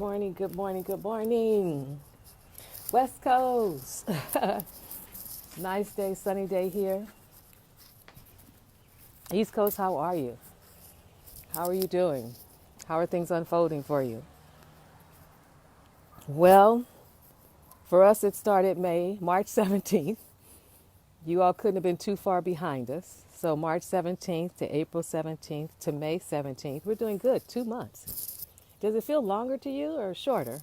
morning, good morning, good morning. West Coast. Nice day, sunny day here. East Coast, how are you? How are you doing? How are things unfolding for you? Well, for us, it started March 17th. You all couldn't have been too far behind us. So, March 17th to April 17th to May 17th, we're doing good, 2 months. Does it feel longer to you or shorter?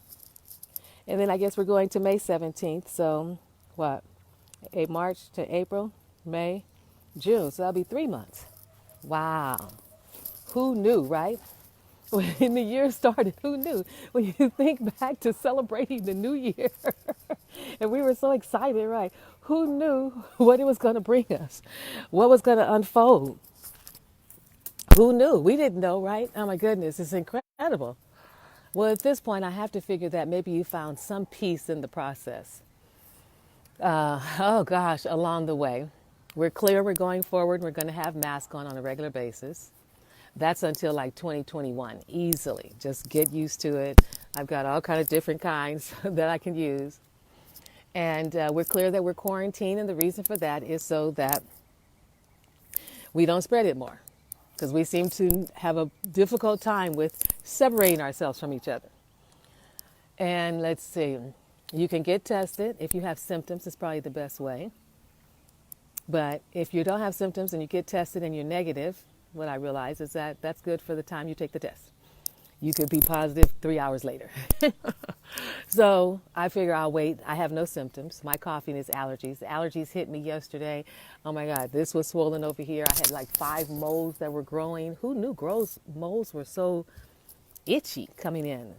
And then I guess we're going to May 17th. So, what? March to April, May, June. So that'll be 3 months. Wow. Who knew, right? When the year started, who knew? When you think back to celebrating the new year, and we were so excited, right? Who knew what it was going to bring us? What was going to unfold? Who knew? We didn't know, right? Oh my goodness, it's incredible. Well, at this point, I have to figure that maybe you found some peace in the process. Oh gosh, along the way. We're clear, we're going forward, we're going to have masks on a regular basis. That's until like 2021, easily. Just get used to it. I've got all kind of different kinds that I can use. And we're clear that we're quarantined, and the reason for that is so that we don't spread it more. Because we seem to have a difficult time with separating ourselves from each other. And let's see, you can get tested. If you have symptoms, it's probably the best way. But if you don't have symptoms and you get tested and you're negative, what I realize is that that's good for the time you take the test. You could be positive 3 hours later. So I figure I'll wait. I have no symptoms. My coughing is allergies. The allergies hit me yesterday. Oh my God, this was swollen over here. I had like 5 moles that were growing. Who knew moles were so itchy coming in?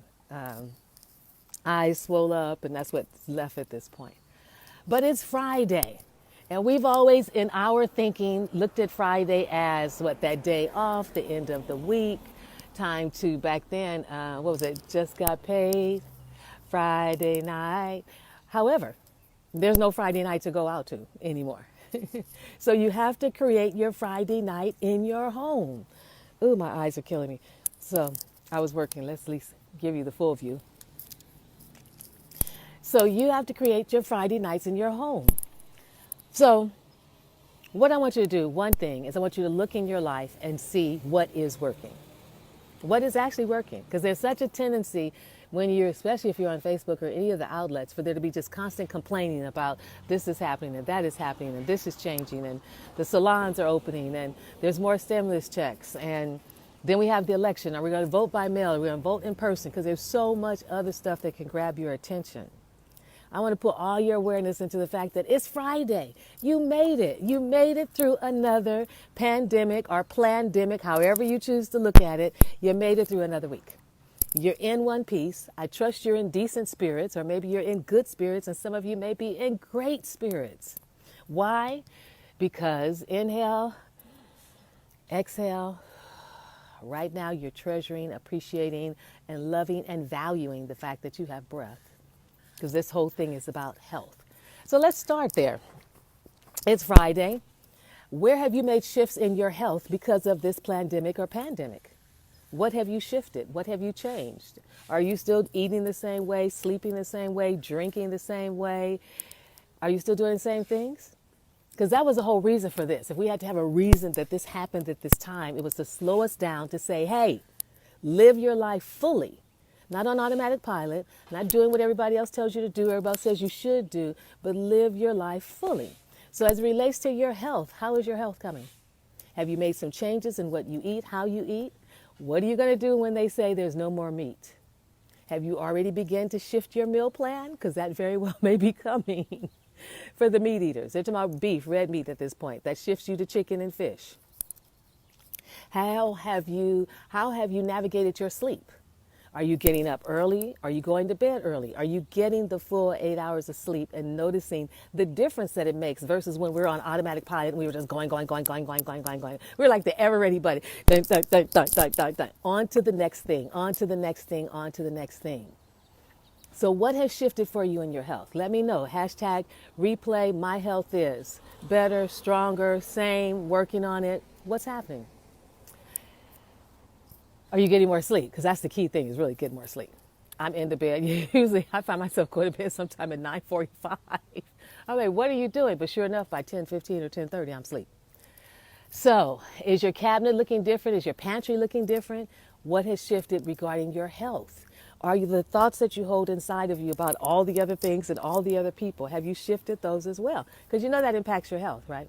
Eyes swole up, and that's what's left at this point. But it's Friday. And we've always, in our thinking, looked at Friday as that day off, the end of the week, time to, back then, what was it, just got paid, Friday night. However, there's no Friday night to go out to anymore. So you have to create your Friday night in your home. Ooh, my eyes are killing me. So I was working. Let's at least give you the full view. So you have to create your Friday nights in your home. So what I want you to do, one thing, is I want you to look in your life and see what is working. What is actually working? Because there's such a tendency when you're, especially if you're on Facebook or any of the outlets, for there to be just constant complaining about this is happening and that is happening and this is changing and the salons are opening and there's more stimulus checks and then we have the election. Are we going to vote by mail? Are we going to vote in person? Because there's so much other stuff that can grab your attention. I want to put all your awareness into the fact that it's Friday. You made it. You made it through another pandemic or plandemic, however you choose to look at it. You made it through another week. You're in one piece. I trust you're in decent spirits, or maybe you're in good spirits, and some of you may be in great spirits. Why? Because inhale, exhale. Right now you're treasuring, appreciating, and loving and valuing the fact that you have breath. Because this whole thing is about health. So let's start there. It's Friday. Where have you made shifts in your health because of this pandemic or pandemic? What have you shifted? What have you changed? Are you still eating the same way, sleeping the same way, drinking the same way? Are you still doing the same things? Because that was the whole reason for this. If we had to have a reason that this happened at this time, it was to slow us down to say, hey, live your life fully. Not on automatic pilot, not doing what everybody else tells you to do, everybody else says you should do, but live your life fully. So as it relates to your health, how is your health coming? Have you made some changes in what you eat, how you eat? What are you going to do when they say there's no more meat? Have you already begun to shift your meal plan? Because that very well may be coming for the meat eaters. They're talking about beef, red meat at this point. That shifts you to chicken and fish. How have you navigated your sleep? Are you getting up early? Are you going to bed early? Are you getting the full 8 hours of sleep and noticing the difference that it makes versus when we're on automatic pilot and we were just going. We're like the ever ready buddy. Dun, dun, dun, dun, dun, dun, dun. On to the next thing, on to the next thing, on to the next thing. So what has shifted for you in your health? Let me know. Hashtag replay my health is better, stronger, same, working on it. What's happening? Are you getting more sleep? Because that's the key thing, is really getting more sleep. I'm in the bed. Usually I find myself going to bed sometime at 9:45. I'm like, what are you doing? But sure enough, by 10:15 or 10:30, I'm asleep. So is your cabinet looking different? Is your pantry looking different? What has shifted regarding your health? Are you the thoughts that you hold inside of you about all the other things and all the other people? Have you shifted those as well? Because you know that impacts your health, right?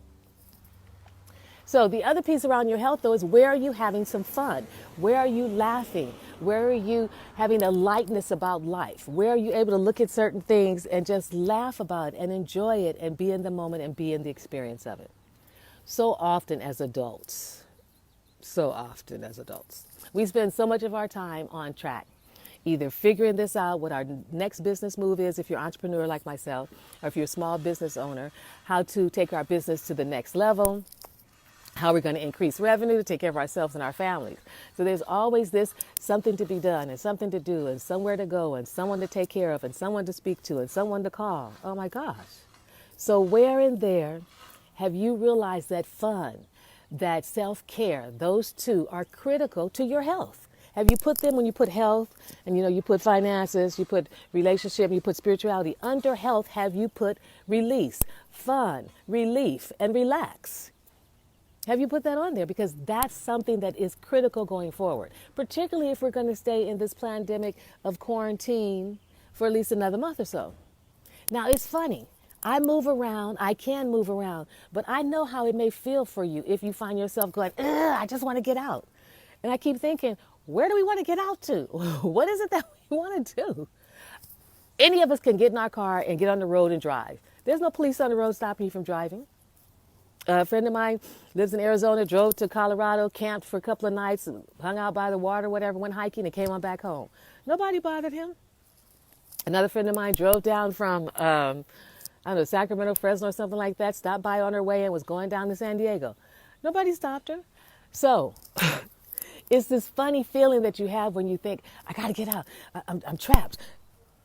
So the other piece around your health, though, is where are you having some fun? Where are you laughing? Where are you having a lightness about life? Where are you able to look at certain things and just laugh about it and enjoy it and be in the moment and be in the experience of it? So often as adults, we spend so much of our time on track, either figuring this out, what our next business move is if you're an entrepreneur like myself, or if you're a small business owner, how to take our business to the next level, how we're going to increase revenue to take care of ourselves and our families. So there's always this something to be done and something to do and somewhere to go and someone to take care of and someone to speak to and someone to call. Oh my gosh. So where in there have you realized that fun, that self-care, those two are critical to your health? Have you put them, when you put health and you put finances, you put relationship, you put spirituality, under health, have you put release, fun, relief, and relax? Have you put that on there? Because that's something that is critical going forward, particularly if we're going to stay in this pandemic of quarantine for at least another month or so. Now, it's funny. I move around. I can move around. But I know how it may feel for you if you find yourself going, I just want to get out. And I keep thinking, where do we want to get out to? What is it that we want to do? Any of us can get in our car and get on the road and drive. There's no police on the road stopping you from driving. A friend of mine lives in Arizona, drove to Colorado, camped for a couple of nights, hung out by the water, whatever, went hiking and came on back home. Nobody bothered him. Another friend of mine drove down from, I don't know, Sacramento, Fresno or something like that, stopped by on her way and was going down to San Diego. Nobody stopped her. So it's this funny feeling that you have when you think, I got to get out. I'm trapped.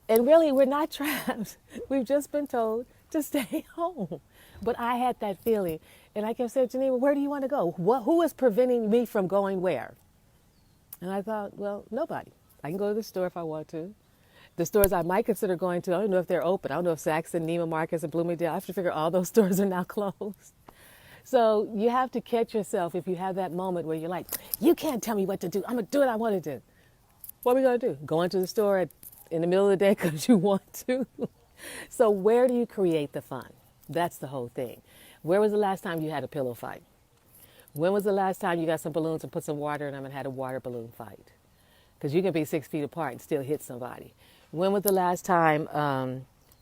And really, we're not trapped. We've just been told to stay home. But I had that feeling. And I kept saying, Jenenne, where do you want to go? Who is preventing me from going where? And I thought, well, nobody. I can go to the store if I want to. The stores I might consider going to, I don't know if they're open. I don't know if Saks and Neiman Marcus and Bloomingdale, I have to figure all those stores are now closed. So you have to catch yourself if you have that moment where you're like, you can't tell me what to do. I'm going to do what I want to do. What are we going to do? Go into the store in the middle of the day because you want to? So where do you create the fun? That's the whole thing. Where was the last time you had a pillow fight? When was the last time you got some balloons and put some water in them and had a water balloon fight? Because you can be 6 feet apart and still hit somebody. When was the last time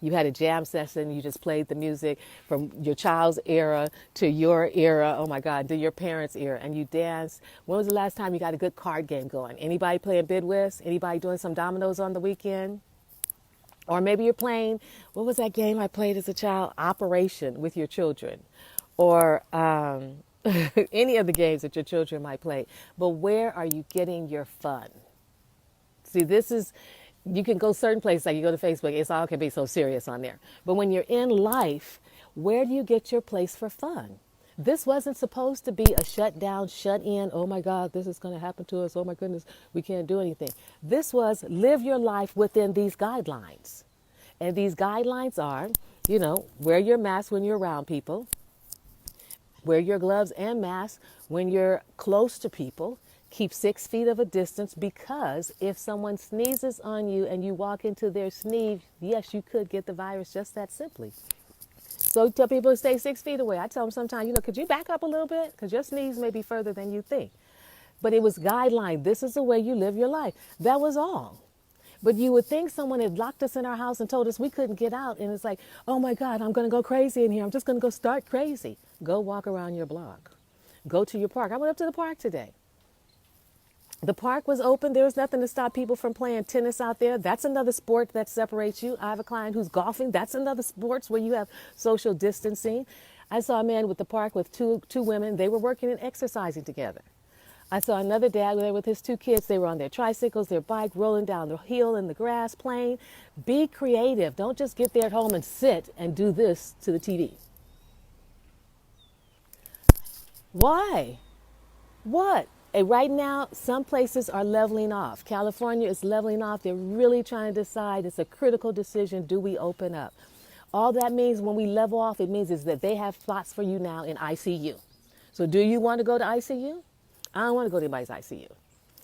you had a jam session, you just played the music from your child's era to your era, oh my God, to your parents' era, and you danced? When was the last time you got a good card game going? Anybody playing bid whist? Anybody doing some dominoes on the weekend? Or maybe you're playing, what was that game I played as a child? Operation with your children. Or any of the games that your children might play. But where are you getting your fun? See, this is, you can go certain places, like you go to Facebook, it's all can be so serious on there. But when you're in life, where do you get your place for fun? This wasn't supposed to be a shut down, shut in, oh my God, this is going to happen to us, oh my goodness, we can't do anything. This was live your life within these guidelines. And these guidelines are, wear your mask when you're around people, wear your gloves and mask when you're close to people, keep 6 feet of a distance, because if someone sneezes on you and you walk into their sneeze, yes, you could get the virus just that simply. So tell people to stay 6 feet away. I tell them sometimes, could you back up a little bit? Because your sneeze may be further than you think. But it was guideline. This is the way you live your life. That was all. But you would think someone had locked us in our house and told us we couldn't get out. And it's like, oh my God, I'm going to go crazy in here. I'm just going to go start crazy. Go walk around your block. Go to your park. I went up to the park today. The park was open. There was nothing to stop people from playing tennis out there. That's another sport that separates you. I have a client who's golfing. That's another sport where you have social distancing. I saw a man with the park with two women. They were working and exercising together. I saw another dad there with his 2 kids. They were on their tricycles, their bike, rolling down the hill in the grass, playing. Be creative. Don't just get there at home and sit and do this to the TV. Why? What? And right now, some places are leveling off. California is leveling off. They're really trying to decide. It's a critical decision. Do we open up? All that means when we level off, it means is that they have spots for you now in ICU. So do you want to go to ICU? I don't want to go to anybody's ICU.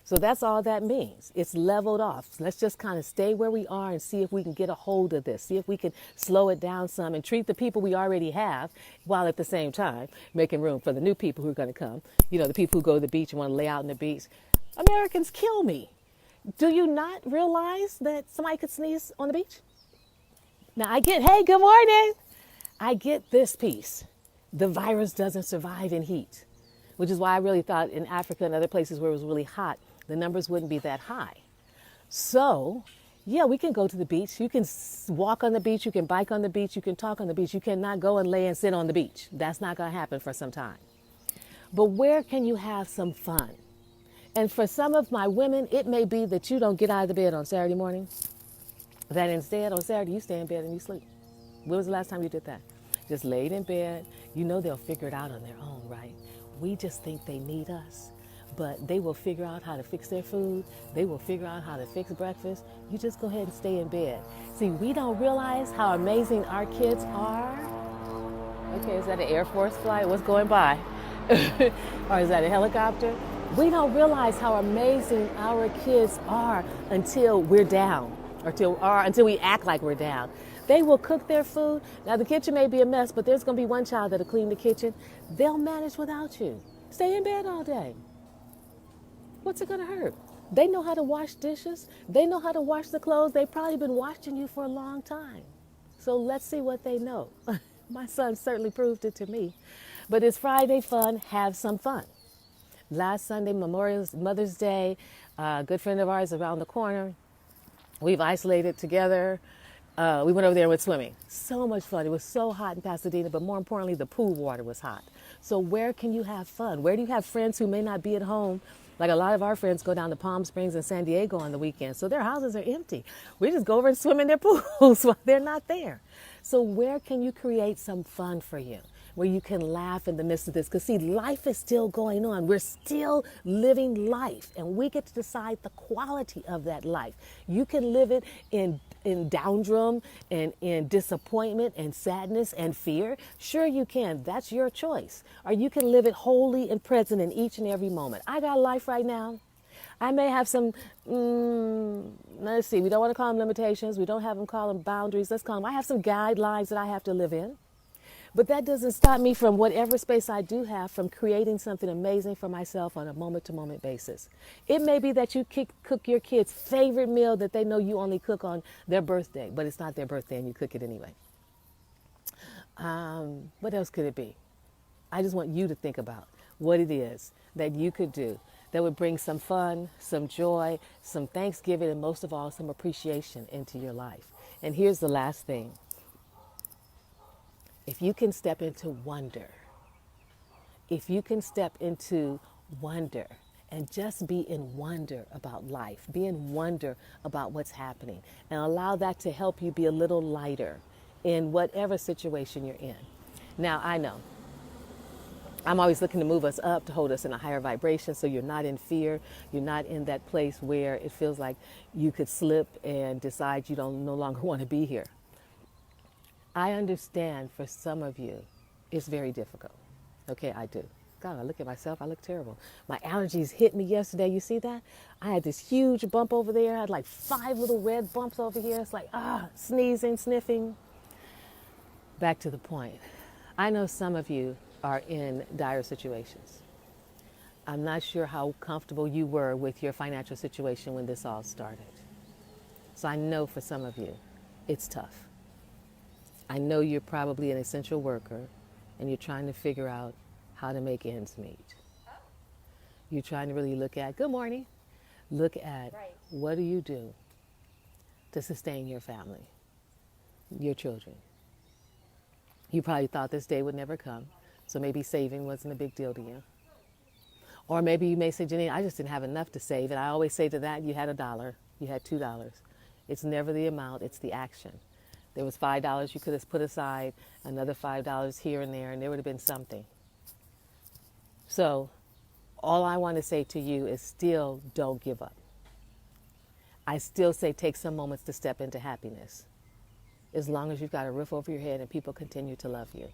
So that's all that means. It's leveled off. Let's just kind of stay where we are and see if we can get a hold of this. See if we can slow it down some and treat the people we already have while at the same time making room for the new people who are going to come. You know, the people who go to the beach and want to lay out on the beach. Americans kill me. Do you not realize that somebody could sneeze on the beach? Now I get, hey, good morning. I get this piece. The virus doesn't survive in heat, which is why I really thought in Africa and other places where it was really hot, the numbers wouldn't be that high. So, yeah, we can go to the beach. You can walk on the beach. You can bike on the beach. You can talk on the beach. You cannot go and lay and sit on the beach. That's not going to happen for some time. But where can you have some fun? And for some of my women, it may be that you don't get out of the bed on Saturday morning. That instead, on Saturday, you stay in bed and you sleep. When was the last time you did that? Just laid in bed. You know they'll figure it out on their own, right? We just think they need us. But they will figure out how to fix their food. They will figure out how to fix breakfast. You just go ahead and stay in bed. See, we don't realize how amazing our kids are. Okay, is that an Air Force flight? What's going by? Or is that a helicopter? We don't realize how amazing our kids are until we're down, or until we act like we're down. They will cook their food. Now, the kitchen may be a mess, but there's going to be one child that'll clean the kitchen. They'll manage without you. Stay in bed all day. What's it going to hurt? They know how to wash dishes. They know how to wash the clothes. They've probably been watching you for a long time. So let's see what they know. My son certainly proved it to me. But it's Friday fun. Have some fun. Last Sunday, Mother's Day, a good friend of ours around the corner. We've isolated together. We went over there and went swimming. So much fun. It was so hot in Pasadena, but more importantly, the pool water was hot. So where can you have fun? Where do you have friends who may not be at home? Like a lot of our friends go down to Palm Springs and San Diego on the weekend, so their houses are empty. We just go over and swim in their pools while they're not there. So where can you create some fun for you, where you can laugh in the midst of this? Because see, life is still going on. We're still living life, and we get to decide the quality of that life. You can live it in downdrama and in disappointment and sadness and fear. Sure you can. That's your choice. Or you can live it wholly and present in each and every moment. I got a life right now. I may have some, let's see, we don't want to call them limitations. We don't have them call them boundaries. Let's call them, I have some guidelines that I have to live in. But that doesn't stop me from whatever space I do have from creating something amazing for myself on a moment-to-moment basis. It may be that you cook your kids' favorite meal that they know you only cook on their birthday, but it's not their birthday and you cook it anyway. What else could it be? I just want you to think about what it is that you could do that would bring some fun, some joy, some Thanksgiving, and most of all, some appreciation into your life. And here's the last thing. If you can step into wonder, and just be in wonder about life, be in wonder about what's happening, and allow that to help you be a little lighter in whatever situation you're in. Now, I know I'm always looking to move us up, to hold us in a higher vibration, so you're not in fear. You're not in that place where it feels like you could slip and decide you don't no longer want to be here. I understand for some of you, it's very difficult. Okay, I do. God, I look at myself, I look terrible. My allergies hit me yesterday, you see that? I had this huge bump over there. I had like 5 little red bumps over here. It's like, sneezing, sniffing. Back to the point. I know some of you are in dire situations. I'm not sure how comfortable you were with your financial situation when this all started. So I know for some of you, it's tough. I know you're probably an essential worker and you're trying to figure out how to make ends meet. You're trying to really look at, good morning, look at what do you do to sustain your family, your children. You probably thought this day would never come, so maybe saving wasn't a big deal to you. Or maybe you may say, Jenenne, I just didn't have enough to save. And I always say to that, you had $1, you had $2. It's never the amount, it's the action. There was $5 you could have put aside, another $5 here and there, and there would have been something. So all I want to say to you is still don't give up. I still say take some moments to step into happiness. As long as you've got a roof over your head and people continue to love you,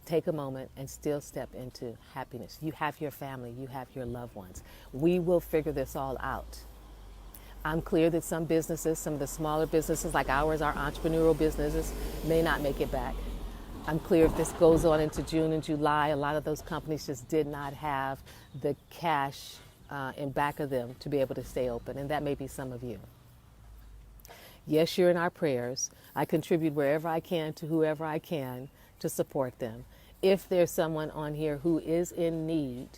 take a moment and still step into happiness. You have your family, you have your loved ones. We will figure this all out. I'm clear that some businesses, some of the smaller businesses like ours, our entrepreneurial businesses, may not make it back. I'm clear if this goes on into June and July, a lot of those companies just did not have the cash in back of them to be able to stay open, and that may be some of you. Yes, you're in our prayers. I contribute wherever I can to whoever I can to support them. If there's someone on here who is in need,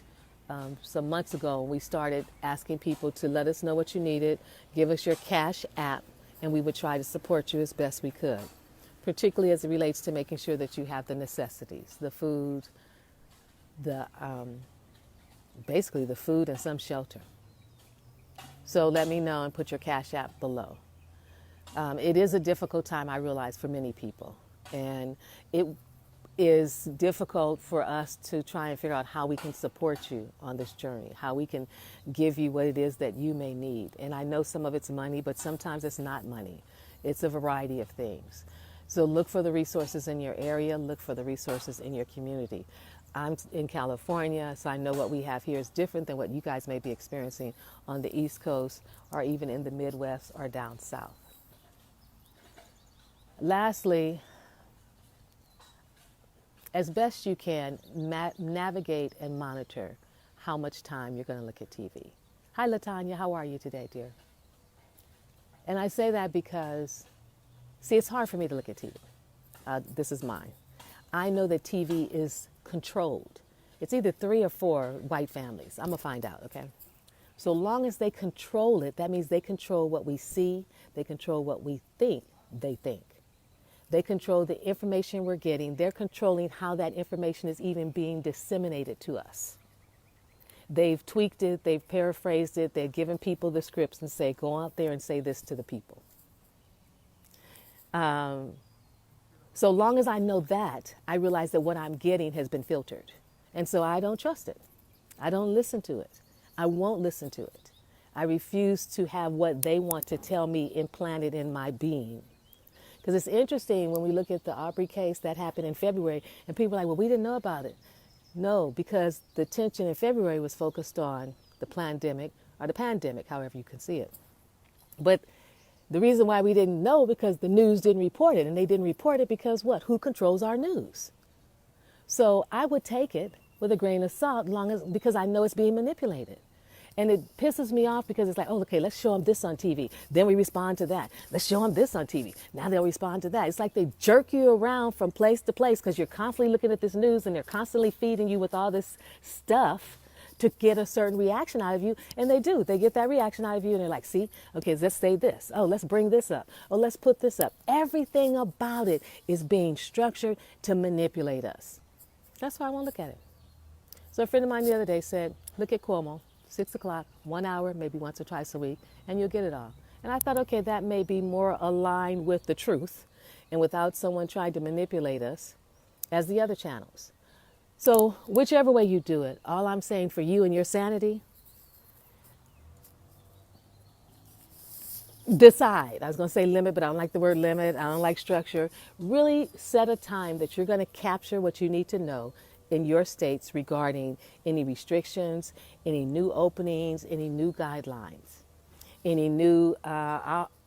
some months ago we started asking people to let us know what you needed, give us your cash app, and we would try to support you as best we could, particularly as it relates to making sure that you have the necessities, the food, basically the food and some shelter. So let me know and put your cash app below. It is a difficult time, I realize, for many people. And it is difficult for us to try and figure out how we can support you on this journey, how we can give you what it is that you may need. And I know some of it's money, but sometimes it's not money. It's a variety of things. So look for the resources in your area, look for the resources in your community. I'm in California, so I know what we have here is different than what you guys may be experiencing on the East Coast or even in the Midwest or down south. Lastly, as best you can, navigate and monitor how much time you're going to look at TV. Hi, LaTanya. How are you today, dear? And I say that because, see, it's hard for me to look at TV. This is mine. I know that TV is controlled. It's either 3 or 4 white families. I'm going to find out, okay? So long as they control it, that means they control what we see. They control what we think they think. They control the information we're getting. They're controlling how that information is even being disseminated to us. They've tweaked it. They've paraphrased it. They've given people the scripts and say, go out there and say this to the people. So long as I know that, I realize that what I'm getting has been filtered. And so I don't trust it. I don't listen to it. I won't listen to it. I refuse to have what they want to tell me implanted in my being. Because it's interesting when we look at the Aubrey case that happened in February, and people are like, well, we didn't know about it. No, because the attention in February was focused on the pandemic, or the pandemic, however you can see it. But the reason why we didn't know, because the news didn't report it, and they didn't report it because what? Who controls our news? So I would take it with a grain of salt, because I know it's being manipulated. And it pisses me off because it's like, oh, okay, let's show them this on TV. Then we respond to that. Let's show them this on TV. Now they'll respond to that. It's like they jerk you around from place to place because you're constantly looking at this news and they're constantly feeding you with all this stuff to get a certain reaction out of you. And they do. They get that reaction out of you and they're like, see, okay, let's say this. Oh, let's bring this up. Oh, let's put this up. Everything about it is being structured to manipulate us. That's why I won't look at it. So a friend of mine the other day said, look at Cuomo. 6 o'clock, 1 hour, maybe once or twice a week, and you'll get it all. And I thought, okay, that may be more aligned with the truth and without someone trying to manipulate us as the other channels. So whichever way you do it, all I'm saying for you and your sanity, decide. I was going to say limit, but I don't like the word limit. I don't like structure. Really set a time that you're going to capture what you need to know in your states regarding any restrictions, any new openings, any new guidelines, any new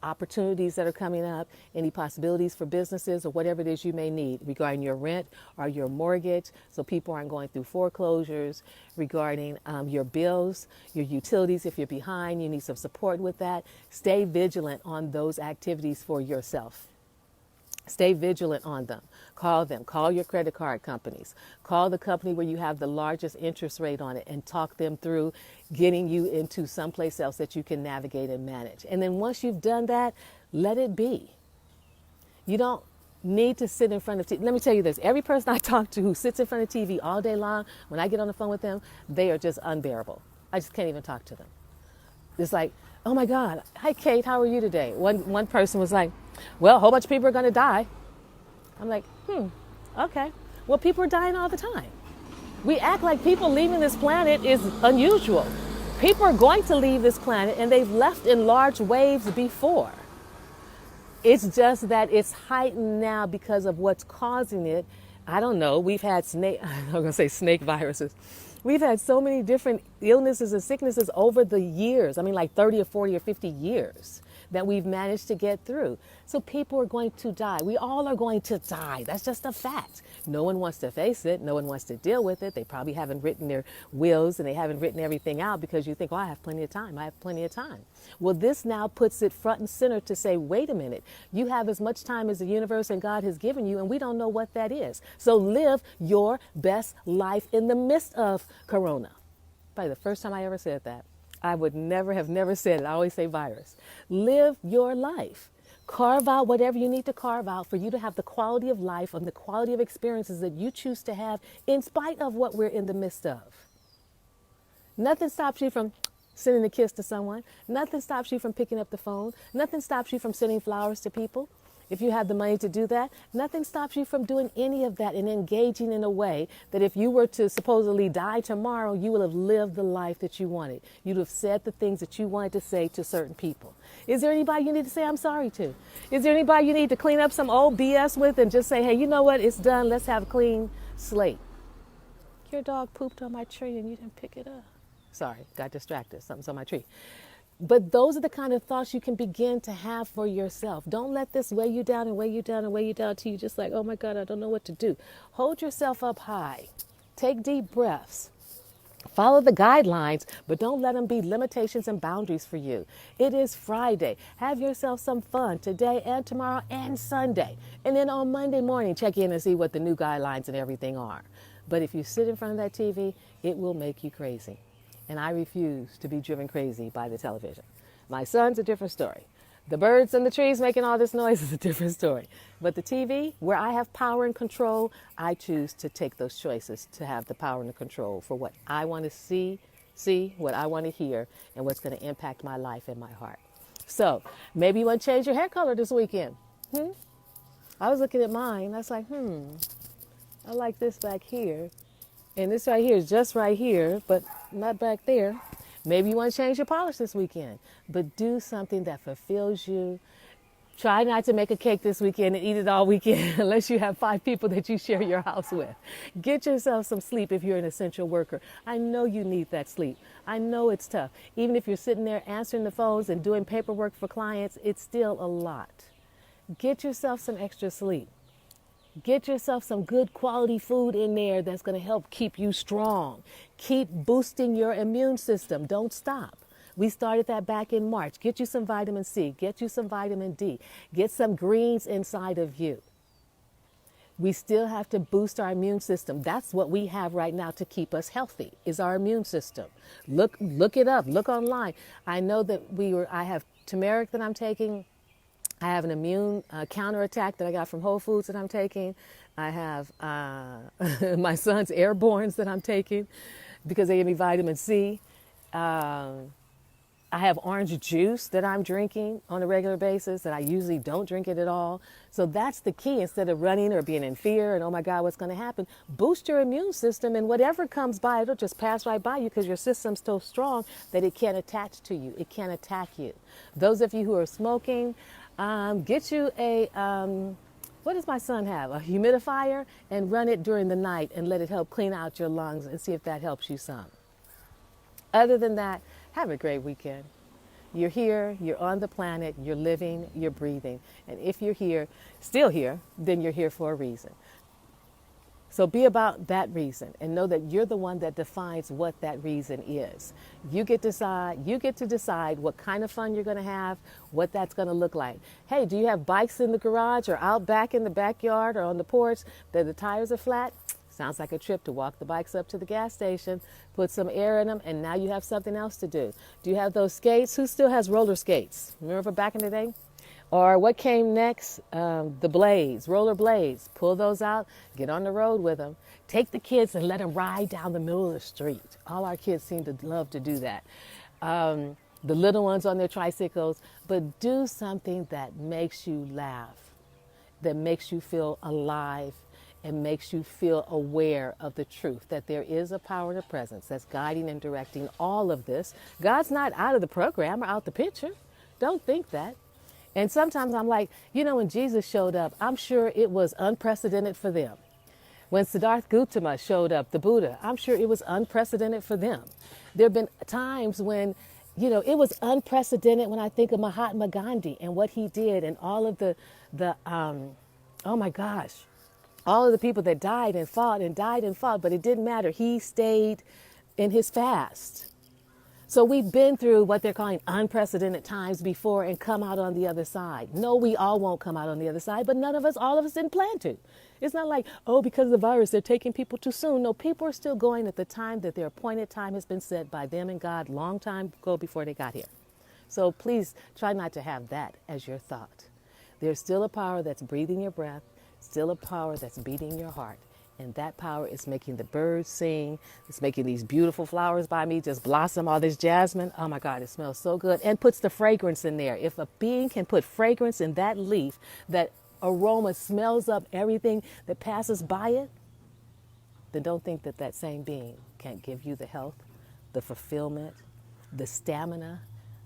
opportunities that are coming up, any possibilities for businesses or whatever it is you may need regarding your rent or your mortgage, so people aren't going through foreclosures, regarding your bills, your utilities. If you're behind, you need some support with that. Stay vigilant on those activities for yourself. Stay vigilant on them. Call your credit card companies. Call the company where you have the largest interest rate on it and talk them through getting you into someplace else that you can navigate and manage. And then once you've done that, let it be. You don't need to sit in front of TV. Let me tell you this. Every person I talk to who sits in front of TV all day long, when I get on the phone with them, they are just unbearable. I just can't even talk to them. It's like, oh my God, hi Kate, how are you today? One person was like, well, a whole bunch of people are going to die. I'm like, okay. Well, people are dying all the time. We act like people leaving this planet is unusual. People are going to leave this planet and they've left in large waves before. It's just that it's heightened now because of what's causing it. I don't know. We've had I'm going to say snake viruses. We've had so many different illnesses and sicknesses over the years. I mean, like 30 or 40 or 50 years that we've managed to get through. So people are going to die. We all are going to die. That's just a fact. No one wants to face it. No one wants to deal with it. They probably haven't written their wills and they haven't written everything out because you think, oh, I have plenty of time. I have plenty of time. Well, this now puts it front and center to say, wait a minute, you have as much time as the universe and God has given you, and we don't know what that is. So live your best life in the midst of Corona. Probably the first time I ever said that. I would never said it. I always say virus. Live your life. Carve out whatever you need to carve out for you to have the quality of life and the quality of experiences that you choose to have in spite of what we're in the midst of. Nothing stops you from sending a kiss to someone. Nothing stops you from picking up the phone. Nothing stops you from sending flowers to people. If you have the money to do that, nothing stops you from doing any of that and engaging in a way that if you were to supposedly die tomorrow, you will have lived the life that you wanted. You'd have said the things that you wanted to say to certain people. Is there anybody you need to say I'm sorry to? Is there anybody you need to clean up some old BS with and just say, hey, you know what? It's done. Let's have a clean slate. Your dog pooped on my tree and you didn't pick it up. Sorry, got distracted. Something's on my tree. But those are the kind of thoughts you can begin to have for yourself. Don't let this weigh you down and weigh you down and weigh you down till you just like, oh my God, I don't know what to do. Hold yourself up high. Take deep breaths. Follow the guidelines, but don't let them be limitations and boundaries for you. It is Friday. Have yourself some fun today and tomorrow and Sunday. And then on Monday morning, check in and see what the new guidelines and everything are. But if you sit in front of that TV, it will make you crazy. And I refuse to be driven crazy by the television. My son's a different story. The birds and the trees making all this noise is a different story. But the TV, where I have power and control, I choose to take those choices to have the power and the control for what I want to see, what I want to hear, and what's going to impact my life and my heart. So maybe you want to change your hair color this weekend. I was looking at mine. I was like, I like this back here. And this right here is just right here, but not back there. Maybe you want to change your polish this weekend, but do something that fulfills you. Try not to make a cake this weekend and eat it all weekend unless you have 5 people that you share your house with. Get yourself some sleep if you're an essential worker. I know you need that sleep. I know it's tough. Even if you're sitting there answering the phones and doing paperwork for clients, it's still a lot. Get yourself some extra sleep. Get yourself some good quality food in there that's going to help keep you strong. Keep boosting your immune system. Don't stop. We started that back in March. Get you some vitamin C. Get you some vitamin D. Get some greens inside of you. We still have to boost our immune system. That's what we have right now to keep us healthy, is our immune system. Look it up. Look online. I know that I have turmeric that I'm taking. I have an immune counterattack that I got from Whole Foods that I'm taking. I have my son's Airborns that I'm taking because they give me vitamin C. I have orange juice that I'm drinking on a regular basis that I usually don't drink it at all. So that's the key. Instead of running or being in fear and, oh my God, what's going to happen? Boost your immune system, and whatever comes by, it'll just pass right by you because your system's so strong that it can't attach to you. It can't attack you. Those of you who are smoking, get you what does my son have? A humidifier, and run it during the night and let it help clean out your lungs and see if that helps you some. Other than that, have a great weekend. You're here, you're on the planet, you're living, you're breathing. And if you're here, still here, then you're here for a reason. So be about that reason and know that you're the one that defines what that reason is. You get to decide what kind of fun you're going to have, what that's going to look like. Hey, do you have bikes in the garage or out back in the backyard or on the porch that the tires are flat? Sounds like a trip to walk the bikes up to the gas station, put some air in them, and now you have something else to do. Do you have those skates? Who still has roller skates? Remember back in the day? Or what came next? The blades, roller blades. Pull those out, get on the road with them. Take the kids and let them ride down the middle of the street. All our kids seem to love to do that. The little ones on their tricycles. But do something that makes you laugh, that makes you feel alive, and makes you feel aware of the truth that there is a power and a presence that's guiding and directing all of this. God's not out of the program or out the picture. Don't think that. And sometimes I'm like, when Jesus showed up, I'm sure it was unprecedented for them. When Siddhartha Gautama showed up, the Buddha, I'm sure it was unprecedented for them. There have been times when, it was unprecedented when I think of Mahatma Gandhi and what he did and all of the oh my gosh, all of the people that died and fought, but it didn't matter. He stayed in his fast. So we've been through what they're calling unprecedented times before and come out on the other side. No, we all won't come out on the other side, but all of us didn't plan to. It's not like, because of the virus, they're taking people too soon. No, people are still going at the time that their appointed time has been set by them and God long time ago before they got here. So please try not to have that as your thought. There's still a power that's breathing your breath, still a power that's beating your heart. And that power is making the birds sing. It's making these beautiful flowers by me just blossom, all this jasmine. Oh my God, it smells so good. And puts the fragrance in there. If a being can put fragrance in that leaf, that aroma smells up everything that passes by it, then don't think that that same being can't give you the health, the fulfillment, the stamina,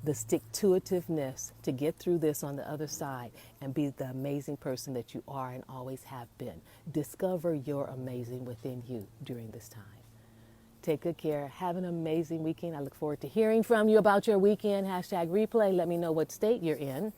the stick-to-itiveness to get through this on the other side and be the amazing person that you are and always have been. Discover your amazing within you during this time. Take good care. Have an amazing weekend. I look forward to hearing from you about your weekend. #replay. Let me know what state you're in.